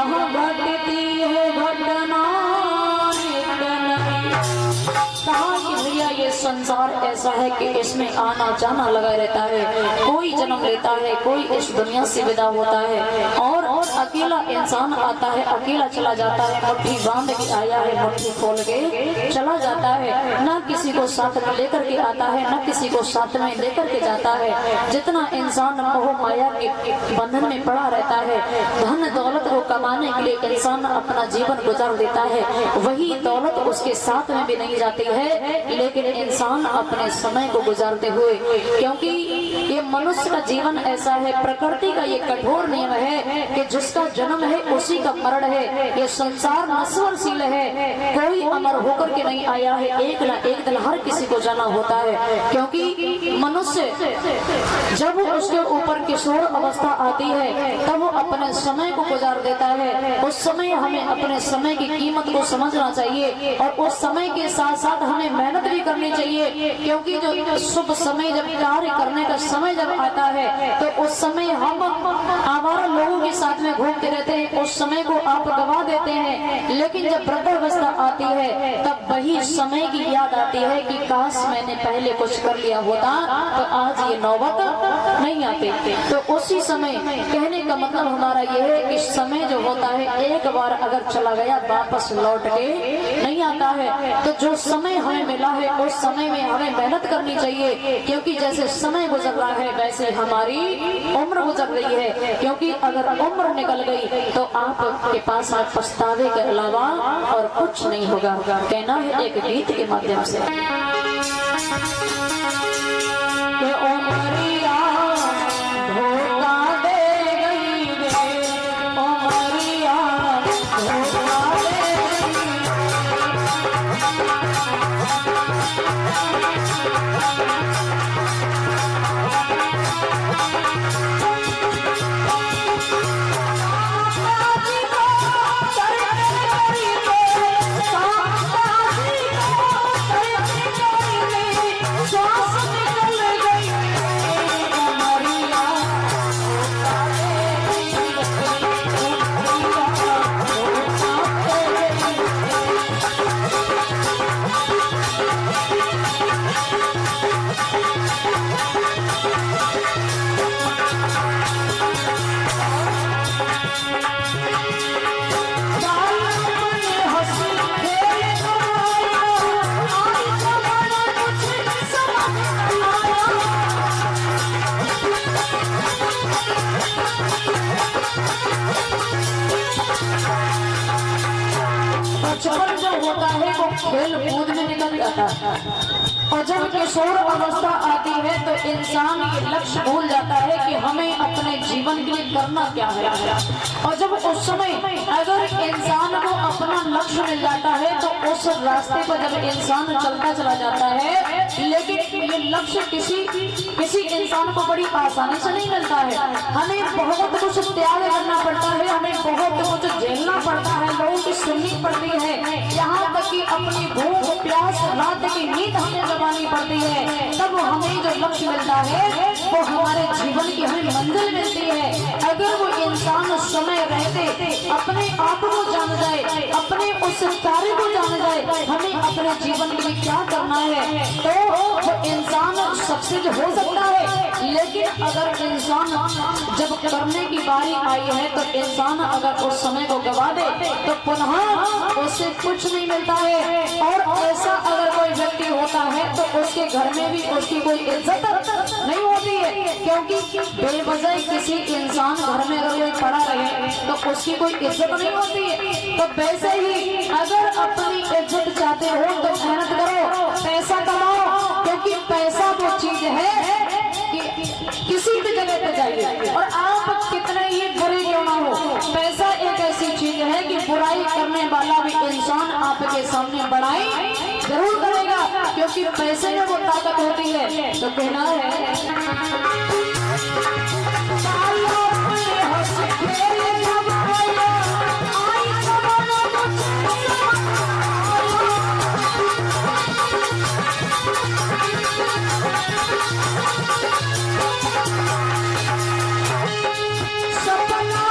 यहाँ घटती है घटना कहा कि भैया ये संसार ऐसा है कि इसमें आना जाना लगा रहता है, कोई जन्म लेता है, कोई इस दुनिया से विदा होता है और अकेला इंसान आता है, अकेला चला जाता है, मुट्ठी बांध के आया है, मुट्ठी खोल के चला जाता है, न किसी को साथ में लेकर के आता है, न किसी को साथ में लेकर के जाता है। जितना इंसान मोह माया के बंधन में पड़ा रहता है, धन दौलत को कमाने के लिए इंसान अपना जीवन गुजार देता है, वही दौलत उसके साथ में भी नहीं जाती है, लेकिन इंसान अपने समय को गुजारते हुए, क्योंकि ये मनुष्य का जीवन ऐसा है, प्रकृति का ये कठोर नियम है कि जिसका जन्म है उसी का मरण है। ये संसार नश्वरशील है, कोई अमर होकर के नहीं आया है, एक न एक दिन हर किसी को जाना होता है। क्योंकि मनुष्य जब उसके ऊपर किशोर अवस्था आती है तब वो अपने समय को गुजार देता है। उस समय हमें अपने समय की कीमत को समझना चाहिए और उस समय के साथ साथ हमें मेहनत भी करनी चाहिए, क्योंकि जो शुभ समय जब कार्य करने का समय जब आता है तो उस समय हम आवारा लोगों के साथ में घूमते रहते हैं, उस समय को आप गवा देते हैं। लेकिन जब वृद्धावस्था आती है तब वही समय की याद आती है कि काश मैंने पहले कुछ कर लिया होता तो आज ये नौबत नहीं आती। तो उसी समय कहने का मतलब हमारा ये है कि समय जो होता है एक बार अगर चला गया वापस लौट के नहीं आता है। तो जो समय हमें मिला है उस समय में हमें मेहनत करनी चाहिए, क्योंकि जैसे समय गुजर रहा है वैसे हमारी उम्र गुजर रही है। क्योंकि अगर उम्र निकल गई तो आपके पास आप पछतावे के अलावा और कुछ नहीं होगा। कहना है एक गीत के माध्यम से कि उमरिया धोखा दे गई रे, उमरिया धोखा दे बचपन जो होता है वो खेल कूद में निकल जाता है और जब किशोर अवस्था आती है तो इंसान ये लक्ष्य भूल जाता है कि हमें अपने जीवन के लिए करना क्या है। और जब उस समय अगर इंसान को अपना लक्ष्य मिल जाता है तो उस रास्ते पर जब इंसान चलता चला जाता है, लेकिन ये लक्ष्य किसी इंसान को बड़ी आसानी से नहीं मिलता है। हमें बहुत कुछ त्याग करना पड़ता है, हमें बहुत कुछ झेलना पड़ता है, लोगों की सुननी पड़ती है, यहाँ तक कि अपनी भूख प्यास रात की नींद हमें जमानी पड़ती है। तब हमें जो लक्ष्य मिलता है वो हमारे जीवन की हमें मंजिल मिलती है। अगर वो इंसान समय रहते अपने आप को जान जाए, अपने उस कार्य को जान जाए, हमें अपने जीवन के लिए क्या करना है, तो वो इंसान सक्सेस हो सकता है। लेकिन अगर इंसान जब करने की बारी आई है तो इंसान अगर उस समय को गवा दे तो पुनः उससे कुछ नहीं मिलता है। और ऐसा अगर कोई व्यक्ति होता है तो उसके घर में भी उसकी कोई इज्जत नहीं होती है, क्योंकि बेवजह किसी इंसान घर में अगर कोई पड़ा रहे तो उसकी कोई इज्जत नहीं होती है। तो वैसे ही अगर अपनी इज्जत चाहते हो तो मेहनत करो, पैसा कमाओ, क्योंकि पैसा वो चीज है कि किसी भी जगह पे जाइए और आप कितने ही बुरे क्यों ना हो, पैसा एक ऐसी चीज है कि बुराई करने वाला भी इंसान आपके सामने बड़ाई जरूर करेगा, क्योंकि पैसे में वो ताकत होती है। तो कहना है सपना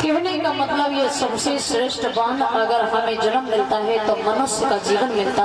कहने का मतलब ये सबसे श्रेष्ठ बाण अगर हमें जन्म मिलता है तो मनुष्य का जीवन मिलता है।